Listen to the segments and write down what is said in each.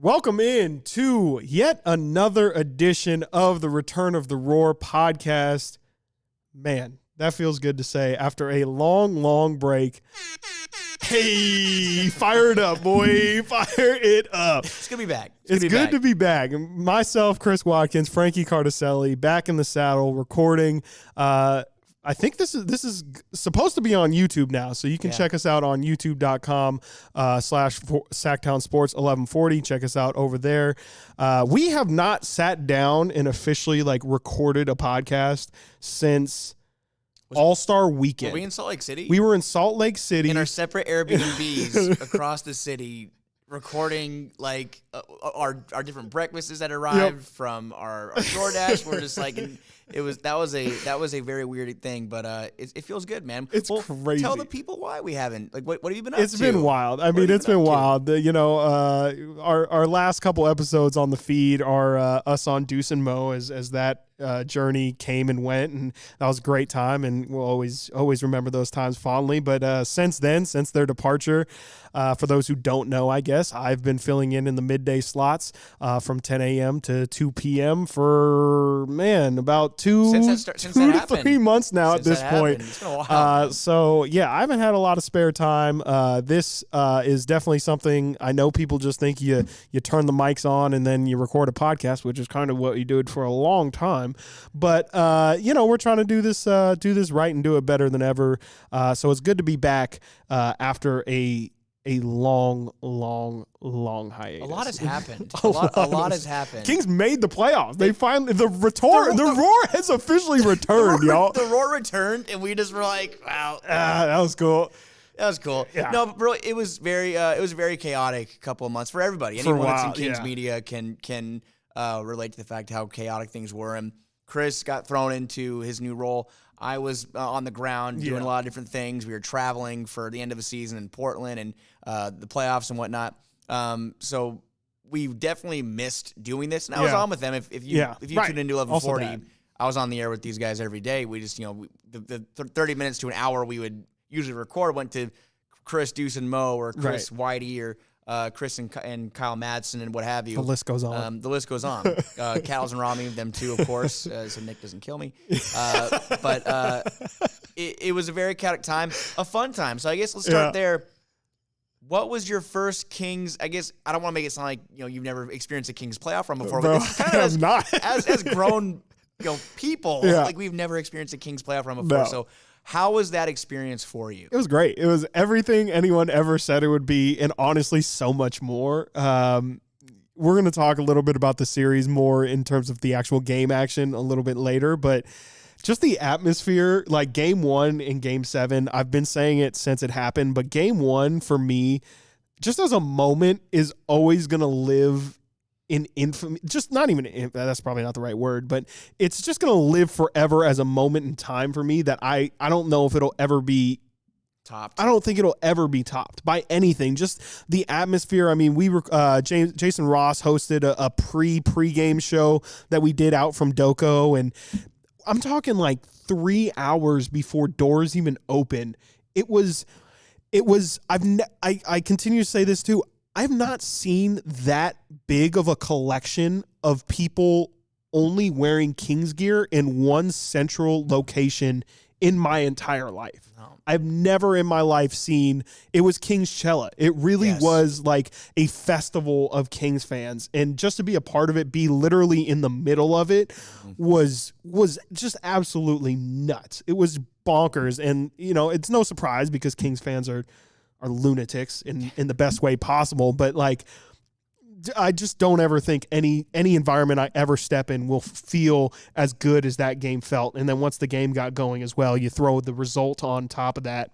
Welcome in to yet another edition of the Return of the Roar podcast. Man, that feels good to say after a long break. Hey, fire it up, boy. Fire it up. It's going to be back. It's good to be back. Myself, Chris Watkins, Frankie Cartoscelli, back in the saddle, recording. I think this is supposed to be on YouTube now, so you can check us out on youtube.com /Sactown Sports 1140. Check us out over there. We have not sat down and officially recorded a podcast since All-Star Weekend. Were we in Salt Lake City? We were in Salt Lake City. In our separate Airbnbs across the city, recording our different breakfasts that arrived from our DoorDash. We're just that was a very weird thing, but it feels good, man. It's crazy. Tell the people why we haven't. What have you been up to? It's been wild. It's been wild. Our last couple episodes on the feed are us on Deuce and Mo as that journey came and went, and that was a great time, and we'll always remember those times fondly. But since their departure, for those who don't know, I guess I've been filling in the midday slots from 10 a.m. to 2 p.m. for about two to 3 months now at this point. It's been a while. So yeah, I haven't had a lot of spare time. This is definitely something I know people just think you turn the mics on and then you record a podcast, which is kind of what you did for a long time. But we're trying to do this right and do it better than ever. So it's good to be back after a long hiatus. A lot has happened. A lot has happened. Kings made the playoffs. They finally the Roar has officially returned, y'all. The Roar returned, and we just were like, wow, that was cool. That was cool. Yeah. No, but bro, it was a very chaotic couple of months for everybody. Anyone that's in Kings media can relate to the fact how chaotic things were. And Chris got thrown into his new role. I was on the ground doing a lot of different things. We were traveling for the end of the season in Portland and the playoffs and whatnot. So we definitely missed doing this. And I was on with them. If you tuned into 1140, I was on the air with these guys every day. We just, the 30 minutes to an hour we would usually record went to Chris, Deuce, and Mo, or Chris Whitey, or Chris and Kyle Madsen, and what have you. The list goes on. Cattles and Rami, them too, of course, so Nick doesn't kill me. But it was a very chaotic time, a fun time. So I guess let's start there. What was your first Kings? I guess I don't want to make it sound like you've never experienced a Kings playoff run before, but this is kind of as grown people, we've never experienced a Kings playoff run before. No. So how was that experience for you? It was great. It was everything anyone ever said it would be, and honestly, so much more. We're going to talk a little bit about the series more in terms of the actual game action a little bit later, but just the atmosphere, like Game 1 and Game 7, I've been saying it since it happened, but Game 1 for me, just as a moment, is always going to live in infamy. Just not even, that's probably not the right word, but it's just going to live forever as a moment in time for me that I don't know if it'll ever be topped. I don't think it'll ever be topped by anything. Just the atmosphere. I mean, we were Jason Ross hosted a pre-game show that we did out from Doco, and I'm talking 3 hours before doors even open. It was. I continue to say this too. I've not seen that big of a collection of people only wearing Kings gear in one central location in my entire life. No. I've never in my life seen, it was Kingscella. It really was like a festival of Kings fans. And just to be a part of it, be literally in the middle of it was just absolutely nuts. It was bonkers. And, it's no surprise because Kings fans are lunatics in the best way possible. But I just don't ever think any environment I ever step in will feel as good as that game felt. And then once the game got going as well, you throw the result on top of that.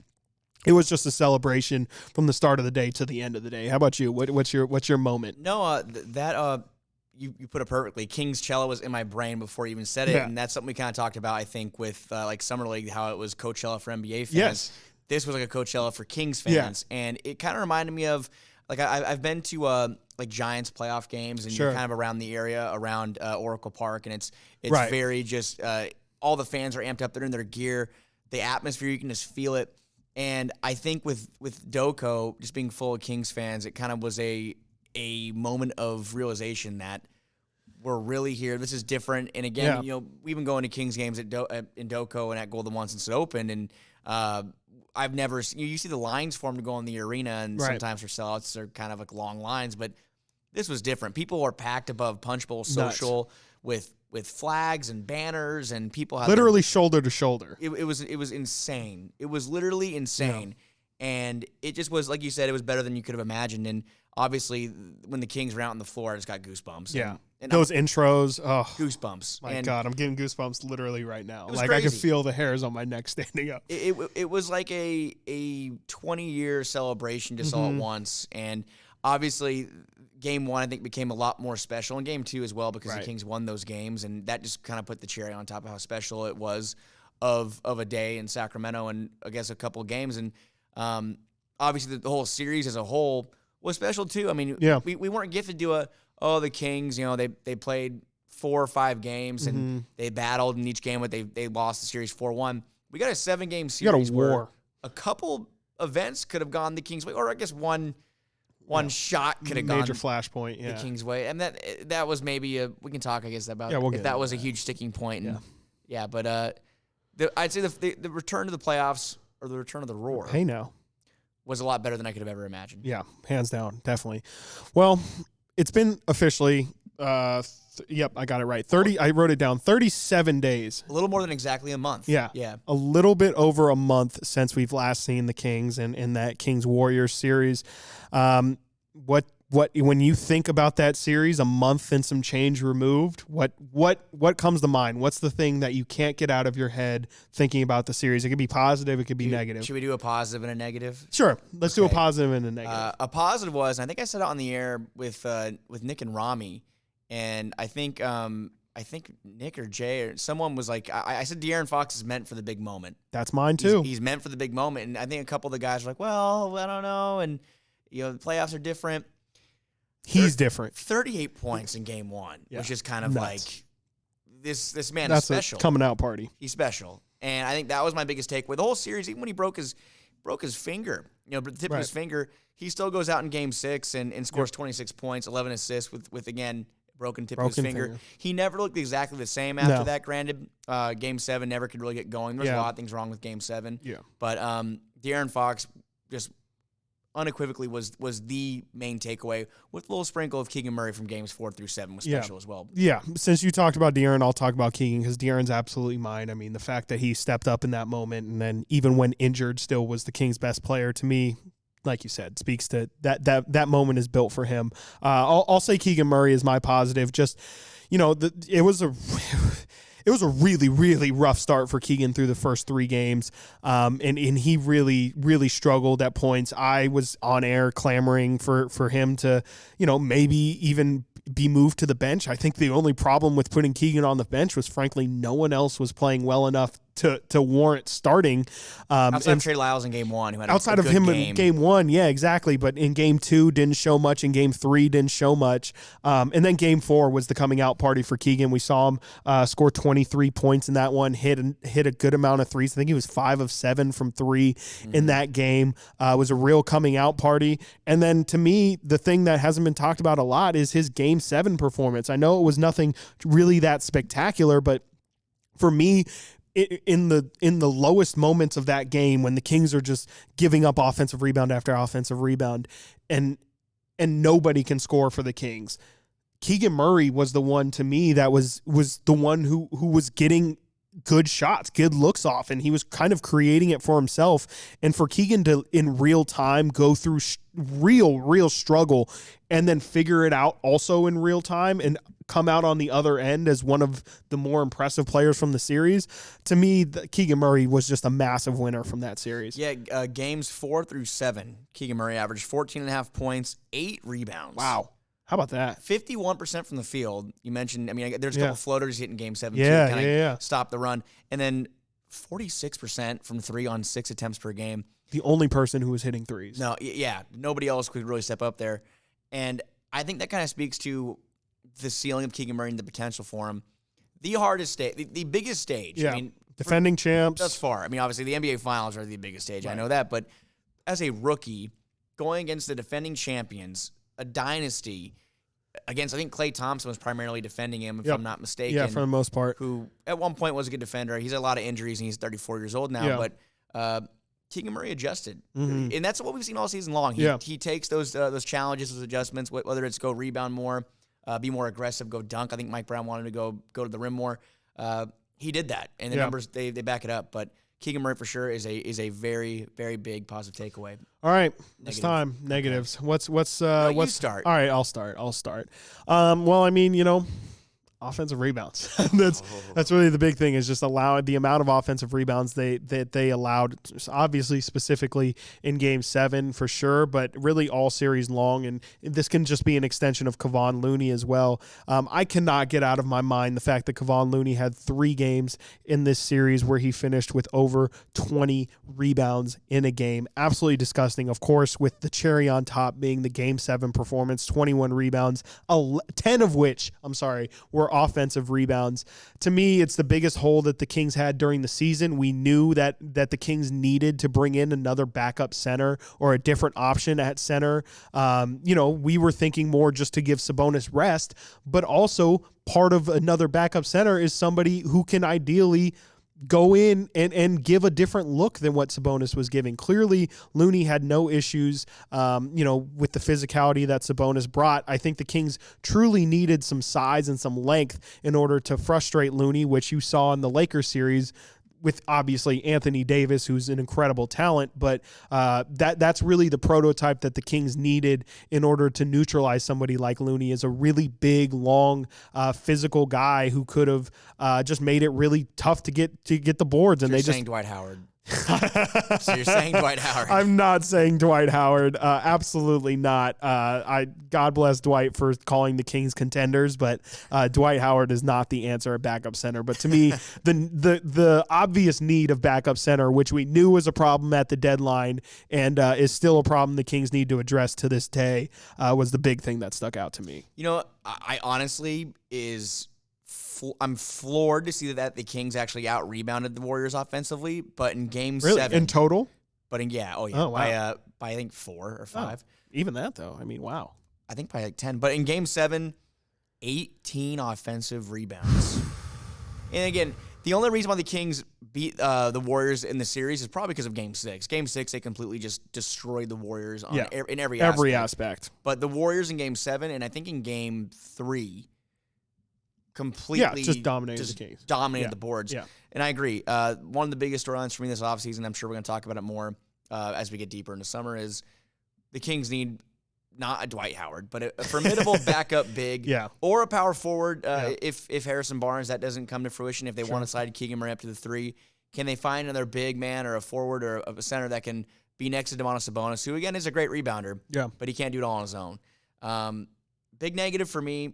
It was just a celebration from the start of the day to the end of the day. How about you? What's your moment? No, you put it perfectly. Kingscella was in my brain before you even said it, and that's something we kind of talked about. I think with Summer League, how it was Coachella for NBA fans. Yes. This was like a Coachella for Kings fans, and it kind of reminded me of I've been to Giants playoff games, and you're kind of around the area around Oracle Park, and it's very just all the fans are amped up. They're in their gear, the atmosphere, you can just feel it. And I think with Doco just being full of Kings fans, it kind of was a moment of realization that we're really here. This is different. And again, we've been going to Kings games in Doco and at Golden One since it opened, and I've never seen, you see the lines form to go in the arena, and sometimes for sellouts they're kind of like long lines, but this was different. People were packed above Punch Bowl Social with flags and banners, and people had literally shoulder to shoulder. It was insane. It was literally insane. And it just was, like you said, it was better than you could have imagined. And obviously, when the Kings were out on the floor, I just got goosebumps. Yeah. And those intros, goosebumps. My God, I'm getting goosebumps literally right now. Like, crazy. I can feel the hairs on my neck standing up. It was like a 20-year celebration just all at once. And obviously, Game 1, I think, became a lot more special. And Game 2 as well, because the Kings won those games. And that just kind of put the cherry on top of how special it was of a day in Sacramento, and I guess a couple of games. And obviously, the whole series as a whole was special too. I mean, we weren't gifted to the Kings, they played 4 or 5 games and they battled in each game, but they lost the series 4-1. We got a 7-game series where a couple events could have gone the Kings' way, or I guess one shot could have gone major flashpoint, the Kings' way, and that was maybe we can talk, I guess, about if that was a huge sticking point. And, but I'd say the return to the playoffs, or the return of the Roar. Hey, now. Was a lot better than I could have ever imagined. Yeah, hands down, definitely. Well, it's been officially, I got it right. 30. I wrote it down. 37 days. A little more than exactly a month. Yeah. A little bit over a month since we've last seen the Kings and in that Kings Warriors series. What when you think about that series, a month and some change removed, what comes to mind? What's the thing that you can't get out of your head thinking about the series? It could be positive, it could be negative. Should we do a positive and a negative? Sure. Let's do a positive and a negative. A positive was, and I think I said it on the air with Nick and Rami, and I think Nick or Jay or someone was like, I said De'Aaron Fox is meant for the big moment. That's mine too. He's meant for the big moment, and I think a couple of the guys were like, well, I don't know, and the playoffs are different. He's different. 38 points in Game 1, which is kind of like, this man is special. That's a coming out party. He's special. And I think that was my biggest takeaway. The whole series, even when he broke his finger, the tip of his finger, he still goes out in Game 6 and scores 26 points, 11 assists with again, broken tip of his finger. He never looked exactly the same after that, granted. Game 7 never could really get going. There's a lot of things wrong with Game 7. Yeah. But De'Aaron Fox just unequivocally was the main takeaway, with a little sprinkle of Keegan Murray from games 4 through 7 was special as well. Yeah, since you talked about De'Aaron, I'll talk about Keegan, because De'Aaron's absolutely mine. I mean, the fact that he stepped up in that moment, and then even when injured, still was the Kings' best player, to me, like you said, speaks to that moment is built for him. I'll say Keegan Murray is my positive. Just, it was a really, really rough start for Keegan through the first 3 games. And he really, really struggled at points. I was on air clamoring for him to, maybe even be moved to the bench. I think the only problem with putting Keegan on the bench was, frankly, no one else was playing well enough to warrant starting. Outside of Trey Lyles in Game 1, who had outside a of him game. In Game 1, yeah, exactly. But in Game 2, didn't show much. In Game 3, didn't show much. And then Game 4 was the coming out party for Keegan. We saw him score 23 points in that one, hit a good amount of threes. I think he was 5 of 7 from 3 in that game. It was a real coming out party. And then, to me, the thing that hasn't been talked about a lot is his Game 7 performance. I know it was nothing really that spectacular, but for me, in the lowest moments of that game, when the Kings are just giving up offensive rebound after offensive rebound, and nobody can score for the Kings, Keegan Murray was the one, to me, that was the one who was getting good shots, good looks off, and he was kind of creating it for himself. And for Keegan to, in real time, go through real struggle and then figure it out also in real time and come out on the other end as one of the more impressive players from the series, to me, Keegan Murray was just a massive winner from that series. Yeah, games 4 through 7, Keegan Murray averaged 14.5 points, 8 rebounds. Wow. How about that? 51% from the field. You mentioned, there's a couple floaters hitting Game 7 to stop the run. And then 46% from 3 on 6 attempts per game. The only person who was hitting threes. No, nobody else could really step up there. And I think that kind of speaks to the ceiling of Keegan Murray and the potential for him. The hardest stage, the biggest stage. Yeah. Defending champs. Thus far. Obviously, the NBA Finals are the biggest stage. Right. I know that. But as a rookie, going against the defending champions, a dynasty against, I think Klay Thompson was primarily defending him, if I'm not mistaken. Yeah, for the most part. Who at one point was a good defender. He's had a lot of injuries, and he's 34 years old now. But Keegan Murray adjusted, and that's what we've seen all season long. He takes those challenges, those adjustments, whether it's go rebound more, be more aggressive, go dunk. I think Mike Brown wanted to go to the rim more. He did that, and the numbers they back it up. But Keegan Murray for sure is a very, very big positive takeaway. All right, it's time. Negatives. Okay. What's you start. All right, I'll start. Well, I mean, offensive rebounds. That's really the big thing, is just allowing the amount of offensive rebounds they allowed, obviously specifically in Game 7 for sure, but really all series long. And this can just be an extension of Kevon Looney as well. I cannot get out of my mind the fact that Kevon Looney had 3 games in this series where he finished with over 20 rebounds in a game. Absolutely disgusting. Of course, with the cherry on top being the Game 7 performance, 21 rebounds, 10 of which, were offensive rebounds. To me, it's the biggest hole that the Kings had during the season. We knew that the Kings needed to bring in another backup center or a different option at center. We were thinking more just to give Sabonis rest, but also part of another backup center is somebody who can ideally go in and give a different look than what Sabonis was giving. Clearly, Looney had no issues, with the physicality that Sabonis brought. I think the Kings truly needed some size and some length in order to frustrate Looney, which you saw in the Lakers series with obviously Anthony Davis, who's an incredible talent, but that's really the prototype that the Kings needed in order to neutralize somebody like Looney, is a really big, long, physical guy who could have just made it really tough to get the boards. And you're saying Dwight Howard. So you're saying Dwight Howard. I'm not saying Dwight Howard. Absolutely not. God bless Dwight for calling the Kings contenders, but Dwight Howard is not the answer at backup center. But to me, the obvious need of backup center, which we knew was a problem at the deadline and is still a problem the Kings need to address to this day, was the big thing that stuck out to me. I honestly I'm floored to see that the Kings actually out-rebounded the Warriors offensively, but in Game 7... In total? But Oh, wow. By I think 4 or 5. Even that, though. I mean, wow. I think by 10. But in Game 7, 18 offensive rebounds. And again, the only reason why the Kings beat the Warriors in the series is probably because of Game 6. Game 6, they completely just destroyed the Warriors in every aspect. But the Warriors in Game 7, and I think in Game 3... completely just dominated the Kings. Dominated the boards. Yeah. And I agree. One of the biggest storylines for me this offseason, I'm sure we're going to talk about it more as we get deeper into summer, is the Kings need not a Dwight Howard, but a formidable backup big or a power forward if Harrison Barnes, that doesn't come to fruition, if they want to slide Keegan Murray up to the 3. Can they find another big man or a forward or a center that can be next to Domantas Sabonis, who, again, is a great rebounder, but he can't do it all on his own. Big negative for me.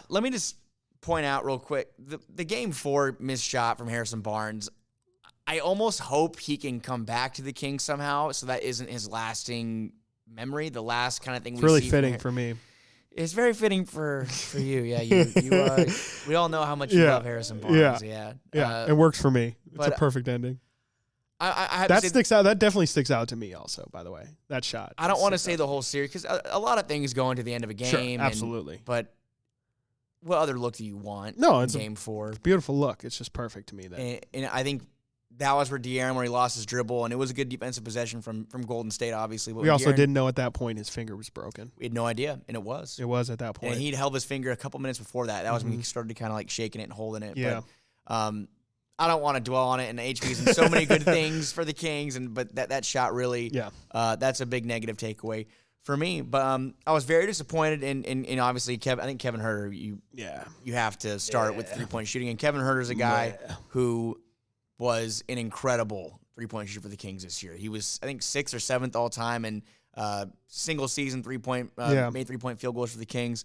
Let me just point out real quick, the Game 4 missed shot from Harrison Barnes, I almost hope he can come back to the Kings somehow so that isn't his lasting memory, the last kind of thing we see. It's really fitting for me. It's very fitting for you. Yeah, you we all know how much you love Harrison Barnes. Yeah. It works for me. It's a perfect ending. I that sticks out. That definitely sticks out to me also, by the way, that shot. I don't want to say the whole series because a lot of things go into the end of a game. Sure, absolutely. But what other look do you want in Game 4? It's a beautiful look. It's just perfect to me. And I think that was for De'Aaron where he lost his dribble, and it was a good defensive possession from Golden State, obviously. But we also didn't know at that point his finger was broken. We had no idea, and it was. It was at that point. And he'd held his finger a couple minutes before that. That was when he started to kind of like shaking it and holding it. Yeah. But, I don't want to dwell on it, and HB's and so many good things for the Kings, but that shot really, that's a big negative takeaway for me. But I was very disappointed in obviously I think Kevin Huerter, you have to start with 3-point shooting, and Kevin Huerter's a guy who was an incredible 3-point shooter for the Kings this year. He was, I think, 6th or 7th all time, and single season made 3-point field goals for the Kings.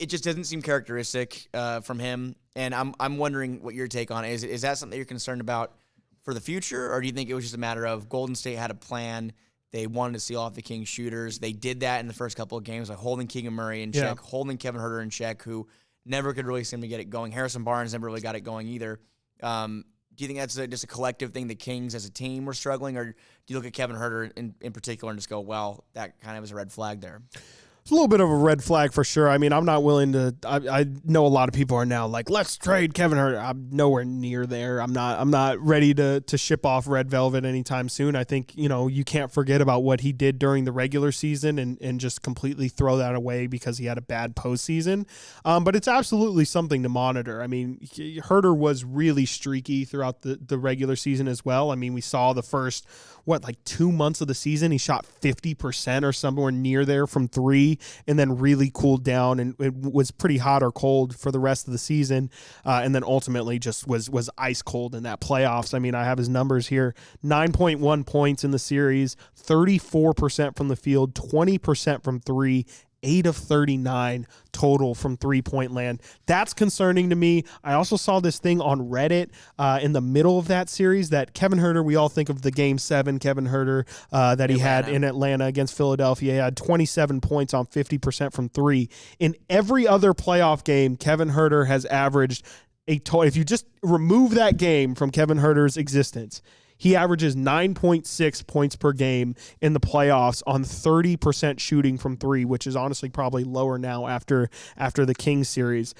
It just doesn't seem characteristic from him, and I'm wondering what your take on it is. Is that something that you're concerned about for the future, or do you think it was just a matter of Golden State had a plan, they wanted to seal off the Kings shooters, they did that in the first couple of games, like holding Keegan Murray in check, holding Kevin Huerter in check, who never could really seem to get it going. Harrison Barnes never really got it going either. Do Do you think that's just a collective thing? The Kings as a team were struggling, or do you look at Kevin Huerter in particular and just go, well, that kind of is a red flag there? It's a little bit of a red flag for sure. I mean, I'm not willing to. I know a lot of people are now like, let's trade Kevin Huerter. I'm nowhere near there. I'm not ready to ship off Red Velvet anytime soon. I think you can't forget about what he did during the regular season and just completely throw that away because he had a bad postseason. But it's absolutely something to monitor. I mean, Huerter was really streaky throughout the regular season as well. I mean, we saw the first 2 months of the season, he shot 50% or somewhere near there from three, and then really cooled down and it was pretty hot or cold for the rest of the season. And then ultimately just was ice cold in that playoffs. I mean, I have his numbers here, 9.1 points in the series, 34% from the field, 20% from three, 8 of 39 total from three-point land. That's concerning to me. I also saw this thing on Reddit in the middle of that series that Kevin Huerter, we all think of the Game 7 Kevin Huerter that he had in Atlanta against Philadelphia. He had 27 points on 50% from three. In every other playoff game, Kevin Huerter has averaged if you just remove that game from Kevin Huerter's existence, he averages 9.6 points per game in the playoffs on 30% shooting from three, which is honestly probably lower now after the Kings series.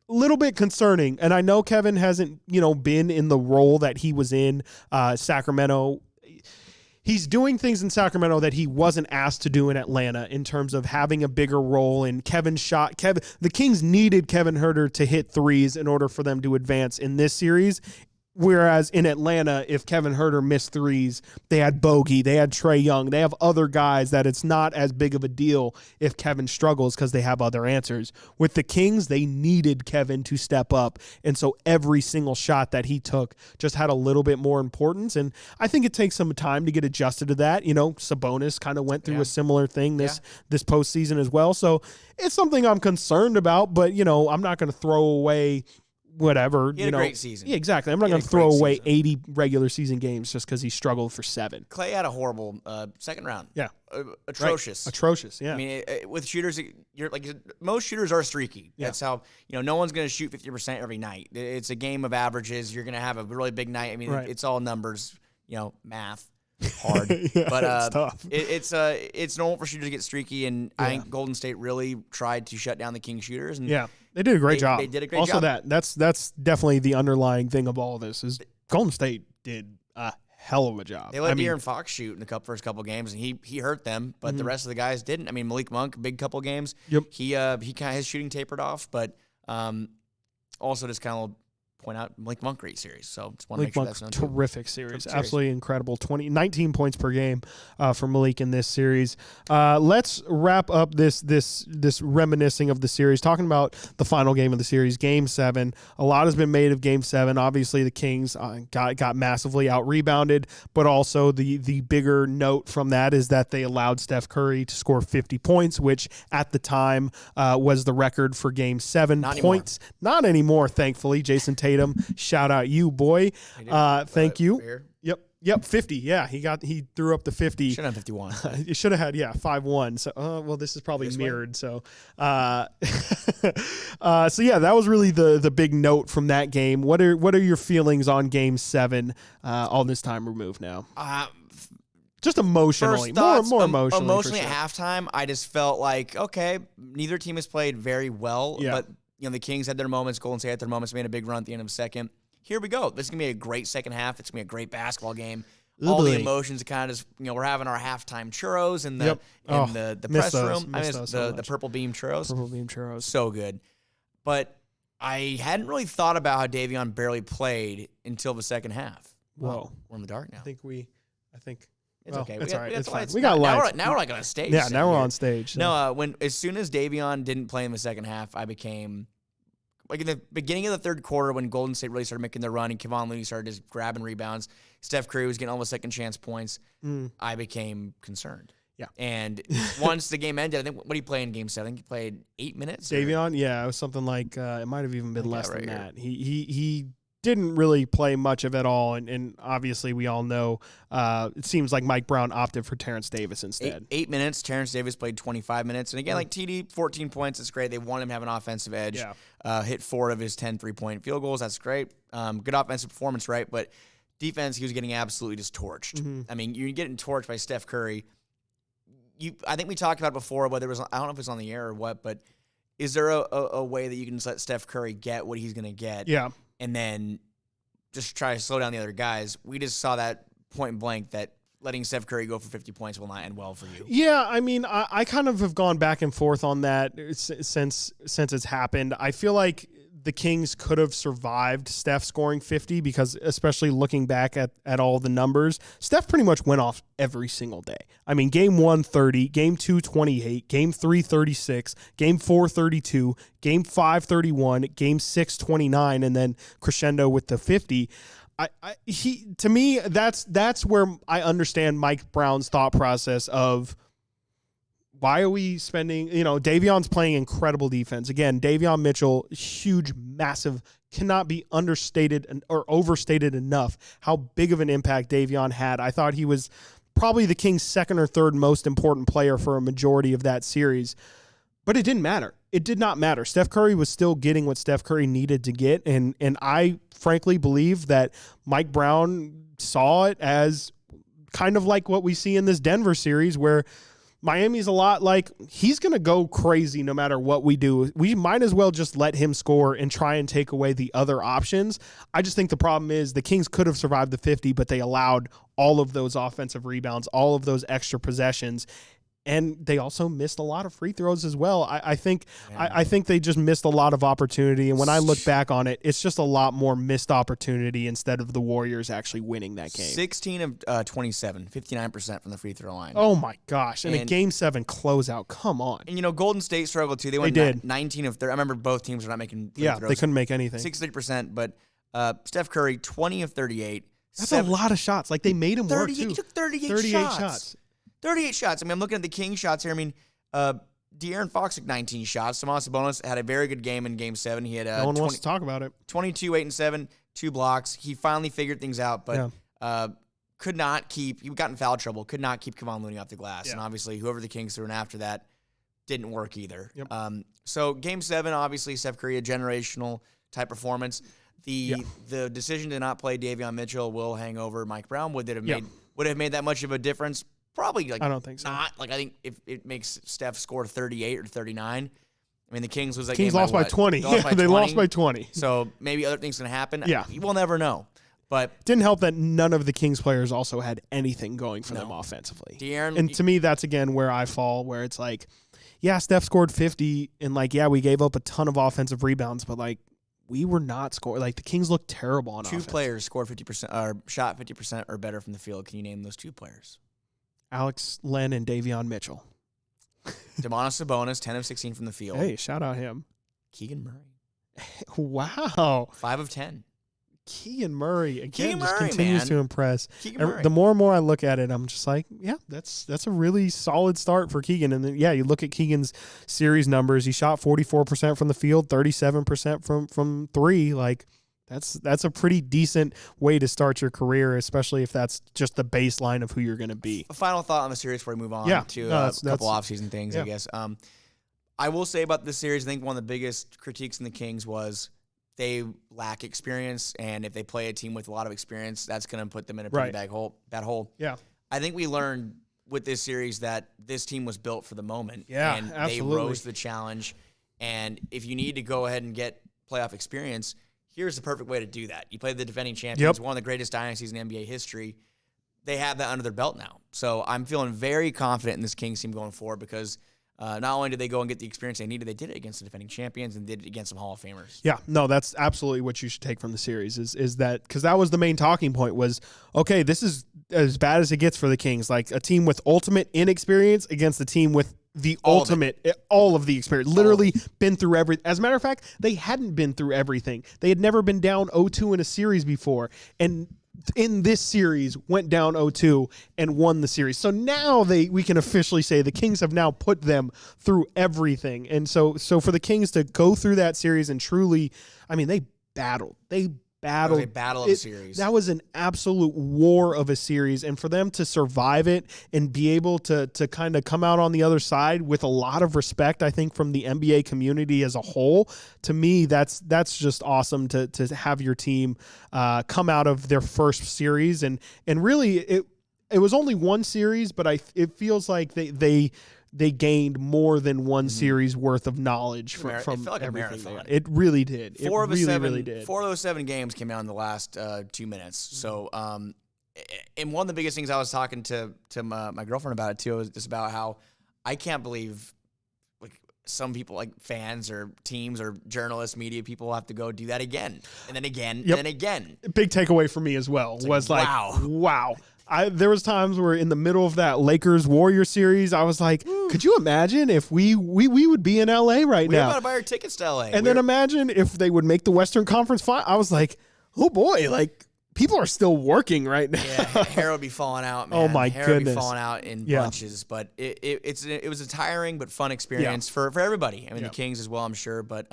A little bit concerning, and I know Kevin hasn't been in the role that he was in Sacramento. He's doing things in Sacramento that he wasn't asked to do in Atlanta in terms of having a bigger role. And the Kings needed Kevin Huerter to hit threes in order for them to advance in this series. Whereas in Atlanta, if Kevin Huerter missed threes, they had Bogey, they had Trae Young, they have other guys that it's not as big of a deal if Kevin struggles because they have other answers. With the Kings, they needed Kevin to step up, and so every single shot that he took just had a little bit more importance, and I think it takes some time to get adjusted to that. Sabonis kind of went through a similar thing this postseason as well, so it's something I'm concerned about, but I'm not going to throw away whatever. He had a great season. Yeah, exactly. I'm not going to throw away 80 regular season games just because he struggled for 7. Clay had a horrible second round. Yeah. Atrocious. Right. Atrocious, yeah. I mean, with shooters, most shooters are streaky. That's how, no one's going to shoot 50% every night. It's a game of averages. You're going to have a really big night. I mean, it's all numbers, math. Hard, but it's tough. It's normal for shooters to get streaky, and I think Golden State really tried to shut down the Kings shooters. And they did a great job. They did a great job. Also, that's definitely the underlying thing of all this is Golden State did a hell of a job. They let De'Aaron Fox shoot in the first couple games, and he hurt them, but the rest of the guys didn't. I mean, Malik Monk, big couple games. Yep. He kind of his shooting tapered off, but also just kind of point out Malik Monk great series. So just want to make sure that's known. Terrific series. Absolutely incredible. 19 points per game for Malik in this series. Let's wrap up this reminiscing of the series, talking about the final game of the series, Game 7. A lot has been made of Game 7. Obviously, the Kings got massively out-rebounded, but also the bigger note from that is that they allowed Steph Curry to score 50 points, which at the time was the record for Game 7 points. Not anymore, thankfully. Jason Tatum, shout out you, boy. Thank you. Here. Yep, 50. Yeah, he threw up the 50. Should have 51. You should have had 5-1. So well, this is probably mirrored. So so yeah, that was really the big note from that game. What are your feelings on Game 7 all this time removed now? Just emotionally, thoughts, more emotionally. Emotionally for sure. at halftime, I just felt like, okay, neither team has played very well, but the Kings had their moments, Golden State had their moments, made a big run at the end of the second. Here we go. This is going to be a great second half. It's going to be a great basketball game. All the emotions are kind of just, we're having our halftime churros in the press room. I miss the Purple Beam churros. Purple Beam churros. So good. But I hadn't really thought about how Davion barely played until the second half. Whoa. We're in the dark now. I think it's okay. It's all right. It's fine. We got lights. Now we're like on a stage. Yeah, now we're on stage. So. No, as soon as Davion didn't play in the second half, I became like in the beginning of the third quarter when Golden State really started making their run and Kevon Looney started just grabbing rebounds. Steph Curry was getting almost second chance points. I became concerned. Yeah. And once the game ended, I think, what did he play in Game 7? I think he played 8 minutes. Davion? Yeah, it was something like, it might have even been less than that. He didn't really play much of it all. And obviously we all know it seems like Mike Brown opted for Terrence Davis instead. 8 minutes. Terrence Davis played 25 minutes. And again, like TD, 14 points. It's great. They want him to have an offensive edge. Yeah. Hit 4 of his 10 3-point field goals. That's great. Good offensive performance, right? But defense, he was getting absolutely just torched. Mm-hmm. I mean, you're getting torched by Steph Curry. I think we talked about it before, whether it was, I don't know if it's on the air or what, but is there a way that you can just let Steph Curry get what he's going to get? Yeah. And then just try to slow down the other guys. We just saw that point blank that letting Steph Curry go for 50 points will not end well for you. Yeah, I mean, I kind of have gone back and forth on that since it's happened. I feel like the Kings could have survived Steph scoring 50 because, especially looking back at all the numbers, Steph pretty much went off every single day. I mean, game 1, 30, game 2, 28, game 3, 36, game 4, 32, game 5, 31, game 6, 29, and then crescendo with the 50. To me, that's where I understand Mike Brown's thought process of, why are we spending, Davion's playing incredible defense. Again, Davion Mitchell, huge, massive, cannot be understated or overstated enough how big of an impact Davion had. I thought he was probably the Kings' second or third most important player for a majority of that series. But it didn't matter. It did not matter. Steph Curry was still getting what Steph Curry needed to get. And I frankly believe that Mike Brown saw it as kind of like what we see in this Denver series, where Miami's a lot like, he's going to go crazy no matter what we do. We might as well just let him score and try and take away the other options. I just think the problem is the Kings could have survived the 50, but they allowed all of those offensive rebounds, all of those extra possessions. And they also missed a lot of free throws as well. I think they just missed a lot of opportunity. And when I look back on it, it's just a lot more missed opportunity instead of the Warriors actually winning that game. 16 of 27, 59% from the free throw line. Oh, my gosh. And a Game 7 closeout. Come on. And, Golden State struggled, too. They went 19 of 30. I remember both teams were not making free throws. Yeah, they couldn't make anything. 63%. But Steph Curry, 20 of 38. That's a lot of shots. Like, they made him work, too. He took 38 shots. 38 shots. I mean, I'm looking at the King shots here. I mean, De'Aaron Fox took 19 shots. Domantas Sabonis had a very good game in Game 7. He had no one wants to talk about it. 22, 8, and 7, 2 blocks. He finally figured things out, but could not keep. He got in foul trouble. Could not keep Kevon Looney off the glass. Yeah. And obviously, whoever the Kings threw in after that didn't work either. Yep. So Game 7, obviously, Steph Curry, a generational type performance. The decision to not play Davion Mitchell will hang over Mike Brown. Would it have made that much of a difference? Probably, I don't think so. Not. I think if it makes Steph score 38 or 39, I mean, the Kings was Kings lost by 20. They lost by 20. So maybe other things can happen. Yeah. We'll never know. But didn't help that none of the Kings players also had anything going for them offensively. And to me, that's, again, where I fall, where it's like, yeah, Steph scored 50, and, we gave up a ton of offensive rebounds, but, we were not scoring. The Kings looked terrible on offense. 2 players scored 50% or shot 50% or better from the field. Can you name those 2 players? Alex Len and Davion Mitchell. Domantas Sabonis, 10 of 16 from the field. Hey, shout out him. Keegan Murray. Wow. 5 of 10. Keegan Murray, again, just continues to impress. Murray. The more and more I look at it, I'm just like, yeah, that's a really solid start for Keegan. And then, you look at Keegan's series numbers. He shot 44% from the field, 37% from 3. That's a pretty decent way to start your career, especially if that's just the baseline of who you're going to be. A final thought on the series before we move on to a couple offseason things, I guess. I will say about this series, I think one of the biggest critiques in the Kings was they lack experience, and if they play a team with a lot of experience, that's going to put them in a pretty bad hole. Yeah. I think we learned with this series that this team was built for the moment. Yeah, and absolutely. They rose to the challenge. And if you need to go ahead and get playoff experience, here's the perfect way to do that. You play the defending champions, one of the greatest dynasties in NBA history. They have that under their belt now. So I'm feeling very confident in this Kings team going forward because not only did they go and get the experience they needed, they did it against the defending champions and did it against some Hall of Famers. Yeah, no, that's absolutely what you should take from the series is that, because that was the main talking point was, okay, this is as bad as it gets for the Kings. Like a team with ultimate inexperience against a team with the all of the experience, literally been through everything. As a matter of fact, they hadn't been through everything. They had never been down 0-2 in a series before. And in this series, went down 0-2 and won the series. So now we can officially say the Kings have now put them through everything. And so for the Kings to go through that series and truly, I mean, they battled. They battle. It was a battle of a series. That was an absolute war of a series. And for them to survive it and be able to kind of come out on the other side with a lot of respect, I think, from the NBA community as a whole, to me, that's just awesome to have your team come out of their first series. And really, it was only one series, but it feels like they gained more than one series worth of knowledge from it felt like everything. a marathon. It really did. Four of those 7 games came out in the last 2 minutes. So, and one of the biggest things I was talking to my girlfriend about it too was just about how I can't believe like some people, like fans or teams or journalists, media people, have to go do that again and then again and then again. Big takeaway for me as well was like, wow. There was times where in the middle of that Lakers-Warriors series, I was like, could you imagine if we would be in LA right now? We're about to buy our tickets to LA. And then imagine if they would make the Western Conference final. I was like, oh boy, like people are still working right now. Yeah, hair would be falling out, man. Oh my hair goodness. Would be falling out in bunches. But it was a tiring but fun experience for everybody. I mean, the Kings as well, I'm sure. But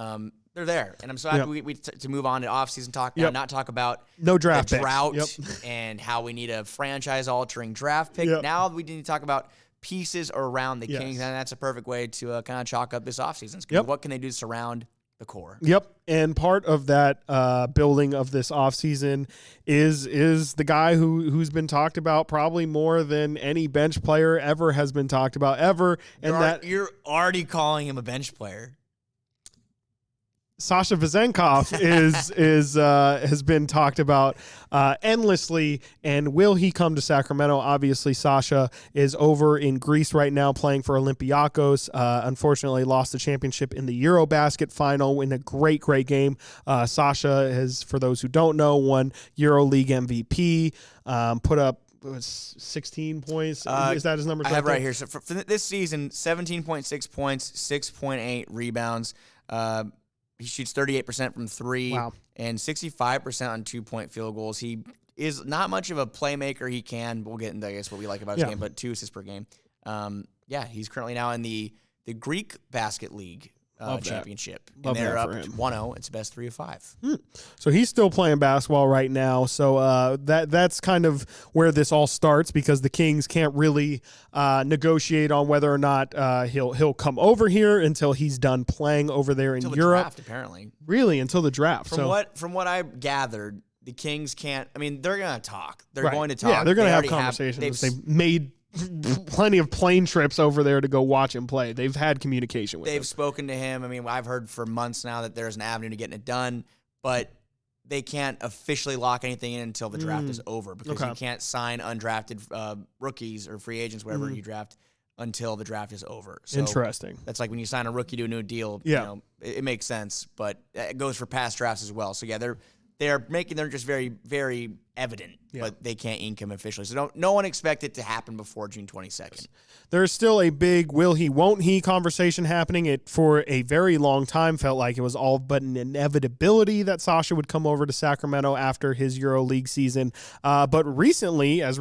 they're there, and I'm so happy to move on to offseason talk now, not talk about no draft the drought and how we need a franchise-altering draft pick. Now we need to talk about pieces around the Kings, and that's a perfect way to kind of chalk up this offseason. What can they do to surround the core? Yep, and part of that building of this offseason is the guy who's been talked about probably more than any bench player ever has been talked about ever, and you're already calling him a bench player. Sasha Vezenkov has been talked about endlessly, and will he come to Sacramento? Obviously, Sasha is over in Greece right now playing for Olympiacos. Unfortunately, lost the championship in the Eurobasket final in a great game. Sasha has, for those who don't know, won EuroLeague MVP, put up 16 points. Is that his number? I have right here. So for this season, 17.6 points, 6.8 rebounds. He shoots 38% from 3 and 65% on 2-point field goals. He is not much of a playmaker. We'll get into, I guess, what we like about his game, but 2 assists per game. He's currently now in the Greek Basket League championship. And they're up 1-0. It's best 3 of 5. So he's still playing basketball right now. So that's kind of where this all starts, because the Kings can't really negotiate on whether or not he'll come over here until he's done playing over there in Europe. Until the draft, apparently. Really, until the draft. From what I gathered, the Kings can't. I mean, they're going to talk. They're going to talk. Yeah, they're going to have conversations. They've made plenty of plane trips over there to go watch him play. They've had communication with him. They've spoken to him. I mean, I've heard for months now that there's an avenue to getting it done, but they can't officially lock anything in until the draft is over, because you can't sign undrafted rookies or free agents, whatever you draft, until the draft is over. So interesting. That's like when you sign a rookie to a new deal. You know, it makes sense, but it goes for past drafts as well. So they're just very, very evident, but they can't ink him officially. So no one expect it to happen before June 22nd. There's still a big will he, won't he conversation happening. It, for a very long time, felt like it was all but an inevitability that Sasha would come over to Sacramento after his EuroLeague season. But recently as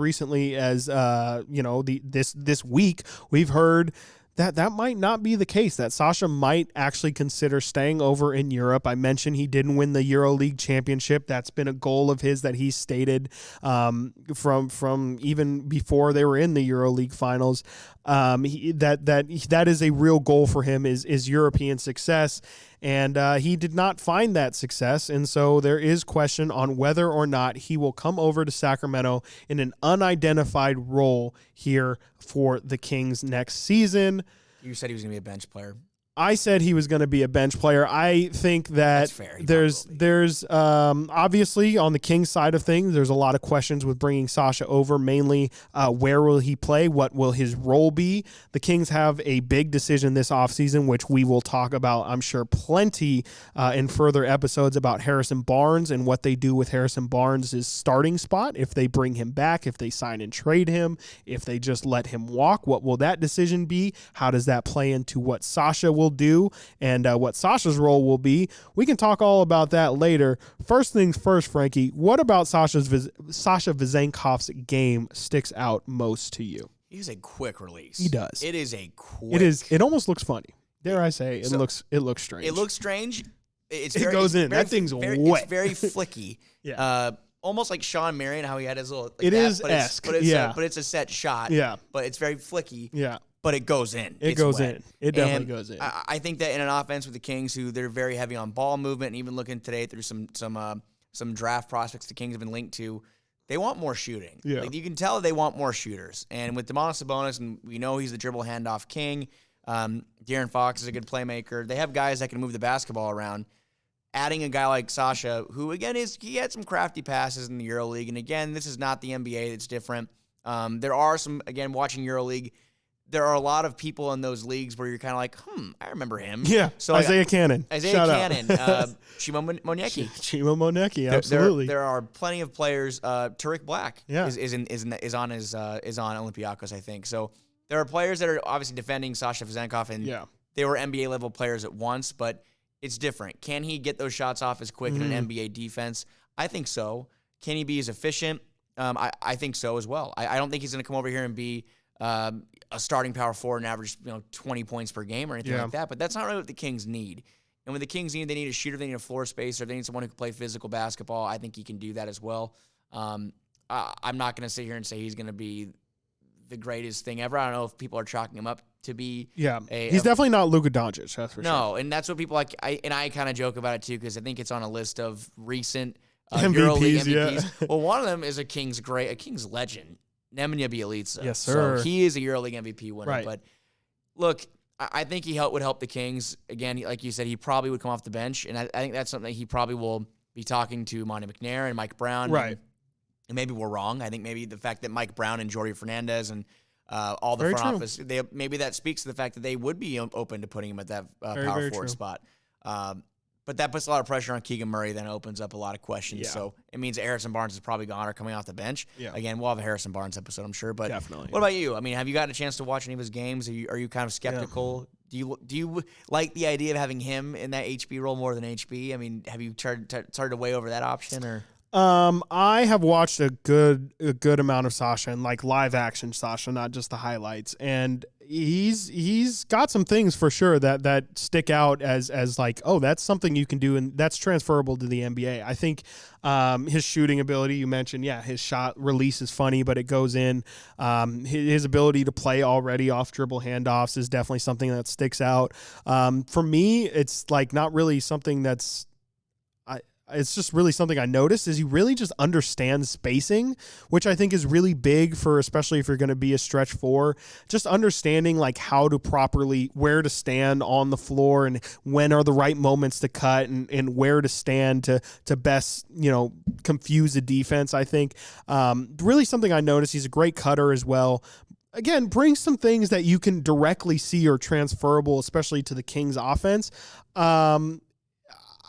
this week, we've heard that might not be the case, that Sasha might actually consider staying over in Europe. I mentioned he didn't win the EuroLeague championship. That's been a goal of his that he stated from even before they were in the EuroLeague finals. That is a real goal for him, is European success. And he did not find that success, and so there is question on whether or not he will come over to Sacramento in an unidentified role here for the Kings next season. You said he was going to be a bench player. I said he was going to be a bench player. I think that there's obviously on the Kings side of things, there's a lot of questions with bringing Sasha over, mainly where will he play? What will his role be? The Kings have a big decision this offseason, which we will talk about, I'm sure, plenty in further episodes, about Harrison Barnes and what they do with Harrison Barnes' starting spot. If they bring him back, if they sign and trade him, if they just let him walk, what will that decision be? How does that play into what Sasha will do and what Sasha's role will be? We can talk all about that later. First things first, Frankie, what about Sasha Vezenkov's game sticks out most to you? He has a quick release. He does. It is a quick. It almost looks funny. Dare I say, it looks strange. It looks strange. It goes in. That thing's wet. It's very flicky. Yeah. Almost like Sean Marion, how he had his little. Like it that, is but esque. But it's a set shot. Yeah. But it's very flicky. Yeah. But it goes in. It goes in. It definitely and goes in. I think that in an offense with the Kings, who they're very heavy on ball movement, and even looking today through some draft prospects the Kings have been linked to, they want more shooting. Yeah. Like you can tell they want more shooters. And with Domantas Sabonis, and we know he's the dribble handoff king. De'Aaron Fox is a good playmaker. They have guys that can move the basketball around. Adding a guy like Sasha, who again he had some crafty passes in the EuroLeague, and again this is not the NBA; it's different. There are some, again, watching EuroLeague, there are a lot of people in those leagues where you're kind of like, I remember him. Yeah, so Isaiah Cannon, Chimo Monecki, Chimo Monecki, absolutely. There are plenty of players. Tariq Black is on Olympiacos, I think. So there are players that are obviously defending Sasha Vezenkov, and they were NBA level players at once, but it's different. Can he get those shots off as quick in an NBA defense? I think so. Can he be as efficient? I think so as well. I don't think he's going to come over here and be a starting power forward and average 20 points per game or anything like that. But that's not really what the Kings need. And when the Kings they need a shooter, they need a floor spacer, they need someone who can play physical basketball. I think he can do that as well. I'm not going to sit here and say he's going to be the greatest thing ever. I don't know if people are chalking him up to be. Yeah, he's definitely not Luka Doncic. That's for sure. No, and that's what people like. I kind of joke about it too because I think it's on a list of recent MVPs. EuroLeague MVPs. Yeah. Well, one of them is a Kings legend, Nemanja Bjelica. Yes, sir. So he is a EuroLeague MVP winner. Right. But look, I think he would help the Kings again. Like you said, he probably would come off the bench, and I think that's something that he probably will be talking to Monty McNair and Mike Brown. Right. And maybe we're wrong. I think maybe the fact that Mike Brown and Jordi Fernandez and all the Very front true. office, maybe that speaks to the fact that they would be open to putting him at that very power forward true. spot. But that puts a lot of pressure on Keegan Murray, then opens up a lot of questions. Yeah. So it means that Harrison Barnes is probably gone or coming off the bench. Yeah. Again, we'll have a Harrison Barnes episode, I'm sure. But definitely. What about you? I mean, have you gotten a chance to watch any of his games? Are you kind of skeptical? Yeah. Do you like the idea of having him in that HB role more than HB? I mean, have you started to weigh over that option or? I have watched a good amount of Sasha and like live action Sasha, not just the highlights. And he's got some things for sure that stick out as like, oh, that's something you can do and that's transferable to the NBA. I think his shooting ability, you mentioned, his shot release is funny, but it goes in. His ability to play already off dribble handoffs is definitely something that sticks out. For me, it's like not really something that's it's just really something I noticed is he really just understands spacing, which I think is really big for, especially if you're going to be a stretch four, just understanding like how to properly, where to stand on the floor and when are the right moments to cut and where to stand to best, confuse the defense. I think really something I noticed. He's a great cutter as well. Again, bring some things that you can directly see are transferable, especially to the Kings offense.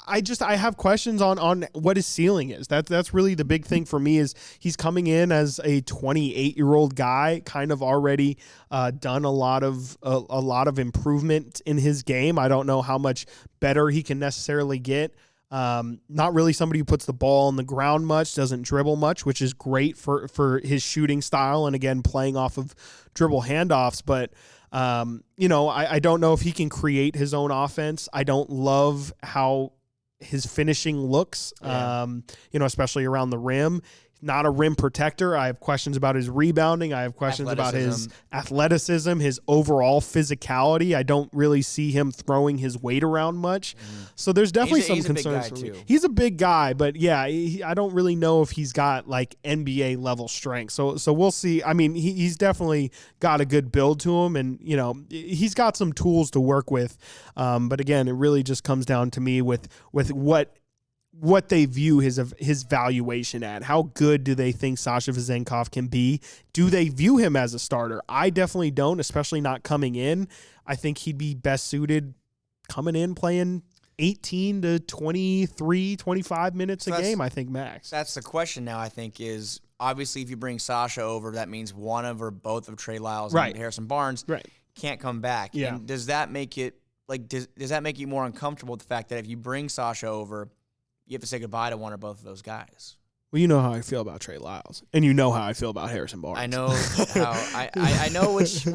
I have questions on what his ceiling is. That's really the big thing for me is he's coming in as a 28-year-old guy, kind of already done a lot of improvement in his game. I don't know how much better he can necessarily get. Not really somebody who puts the ball on the ground much, doesn't dribble much, which is great for his shooting style and again playing off of dribble handoffs, but I don't know if he can create his own offense. I don't love how his finishing looks, especially around the rim. Not a rim protector. I have questions about his rebounding. I have questions about his athleticism, his overall physicality. I don't really see him throwing his weight around much. So there's definitely some concerns for me. He's a big guy, but I don't really know if he's got like NBA level strength. So we'll see. I mean, he's definitely got a good build to him, and he's got some tools to work with. But again, it really just comes down to me with what they view his valuation at. How good do they think Sasha Vezenkov can be? Do they view him as a starter? I definitely don't, especially not coming in. I think he'd be best suited coming in playing 18 to 23, 25 minutes a game, I think, max. That's the question now, I think, is obviously if you bring Sasha over, that means one of or both of Trey Lyles and Harrison Barnes can't come back. Yeah. And does that make it, does that make you more uncomfortable with the fact that if you bring Sasha over, you have to say goodbye to one or both of those guys? Well, you know how I feel about Trey Lyles, and you know how I feel about Harrison Barnes. I know how I know which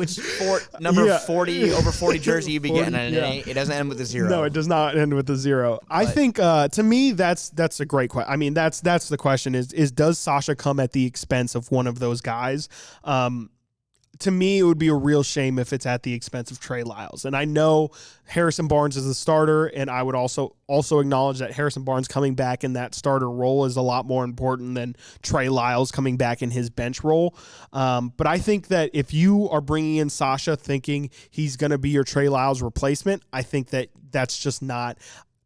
number 40 over 40 jersey you be getting, and it doesn't end with a 0. No, it does not end with a 0. But I think to me that's a great question. I mean, that's the question is does Sasha come at the expense of one of those guys? To me, it would be a real shame if it's at the expense of Trey Lyles. And I know Harrison Barnes is the starter, and I would also acknowledge that Harrison Barnes coming back in that starter role is a lot more important than Trey Lyles coming back in his bench role. But I think that if you are bringing in Sasha thinking he's going to be your Trey Lyles replacement, I think that that's just not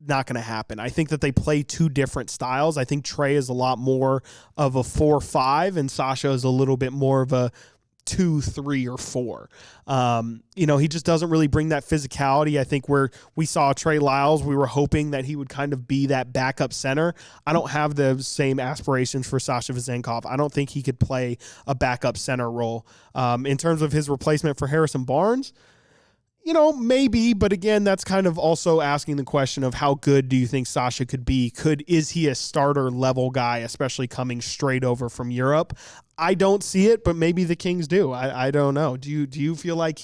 going to happen. I think that they play two different styles. I think Trey is a lot more of a 4-5, and Sasha is a little bit more of a 2, 3, or 4. He just doesn't really bring that physicality. I think where we saw Trey Lyles, we were hoping that he would kind of be that backup center. I don't have the same aspirations for Sasha Vezenkov. I don't think he could play a backup center role. In terms of his replacement for Harrison Barnes, maybe, but again, that's kind of also asking the question of how good do you think Sasha could be? Is he a starter level guy, especially coming straight over from Europe? I don't see it, but maybe the Kings do. I don't know. Do you feel like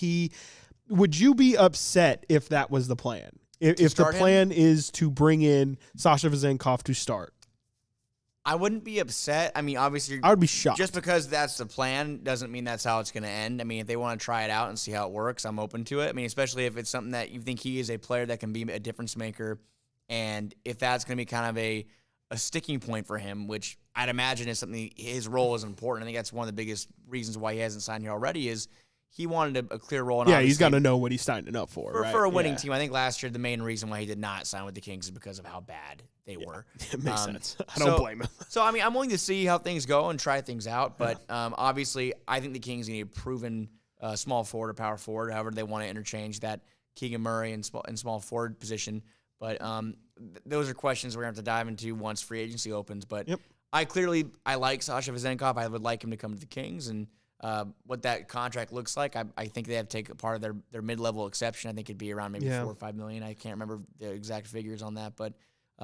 would you be upset if that was the plan? If the plan is to bring in Sasha Vezenkov to start? I wouldn't be upset. I mean, obviously, I would be shocked. Just because that's the plan doesn't mean that's how it's going to end. I mean, if they want to try it out and see how it works, I'm open to it. I mean, especially if it's something that you think he is a player that can be a difference maker, and if that's going to be kind of a sticking point for him, which I'd imagine is something, his role is important. I think that's one of the biggest reasons why he hasn't signed here already is he wanted a clear role. And he's got to know what he's signing up for, right? For a winning team. I think last year the main reason why he did not sign with the Kings is because of how bad they were. It makes sense. I don't blame him. So, I mean, I'm willing to see how things go and try things out, but obviously I think the Kings need a proven small forward or power forward, however they want to interchange that Keegan Murray and small forward position. But those are questions we're going to have to dive into once free agency opens. But I like Sasha Vezenkov. I would like him to come to the Kings, and what that contract looks like, I think they have to take a part of their mid-level exception. I think it'd be around maybe $4 or $5 million. I can't remember the exact figures on that, but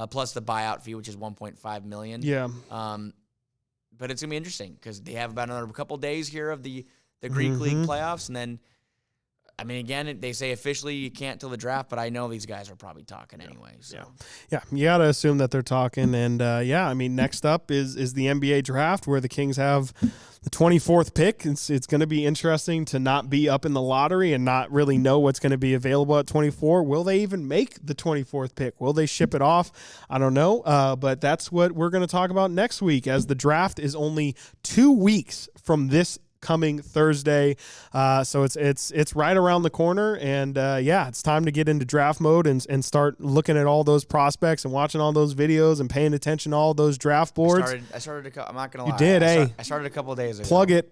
plus the buyout fee, which is $1.5 million. Yeah. But it's gonna be interesting because they have about another couple days here of the Greek League playoffs, and then, I mean, again, they say officially you can't till the draft, but I know these guys are probably talking anyway. So. Yeah, you got to assume that they're talking. And, I mean, next up is the NBA draft where the Kings have the 24th pick. It's going to be interesting to not be up in the lottery and not really know what's going to be available at 24. Will they even make the 24th pick? Will they ship it off? I don't know. But that's what we're going to talk about next week, as the draft is only 2 weeks from this coming Thursday. So it's right around the corner, and it's time to get into draft mode and start looking at all those prospects and watching all those videos and paying attention to all those draft boards. I started I'm not gonna lie. You did, I started a couple of days ago. Plug it.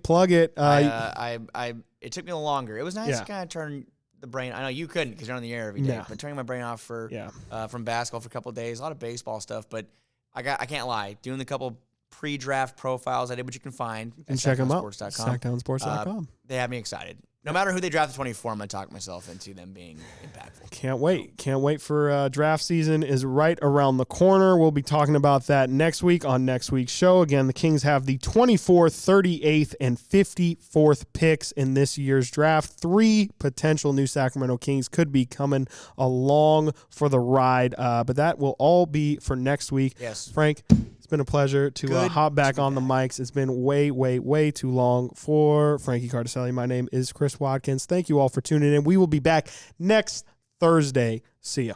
It took me a little longer. It was nice to kind of turn the brain. I know you couldn't because you're on the air every day, but turning my brain off from basketball for a couple of days, a lot of baseball stuff, but I can't lie, doing the couple pre-draft profiles I did, which you can find and check them out. Sactownsports.com. They have me excited. No matter who they draft at 24, I'm going to talk myself into them being impactful. Can't wait for draft season is right around the corner. We'll be talking about that next week on next week's show. Again, the Kings have the 24th, 38th, and 54th picks in this year's draft. 3 potential new Sacramento Kings could be coming along for the ride, but that will all be for next week. Yes. Frank, it's been a pleasure to hop back on the mics. It's been way, way, way too long. For Frankie Cartoscelli, my name is Chris Watkins. Thank you all for tuning in. We will be back next Thursday. See ya.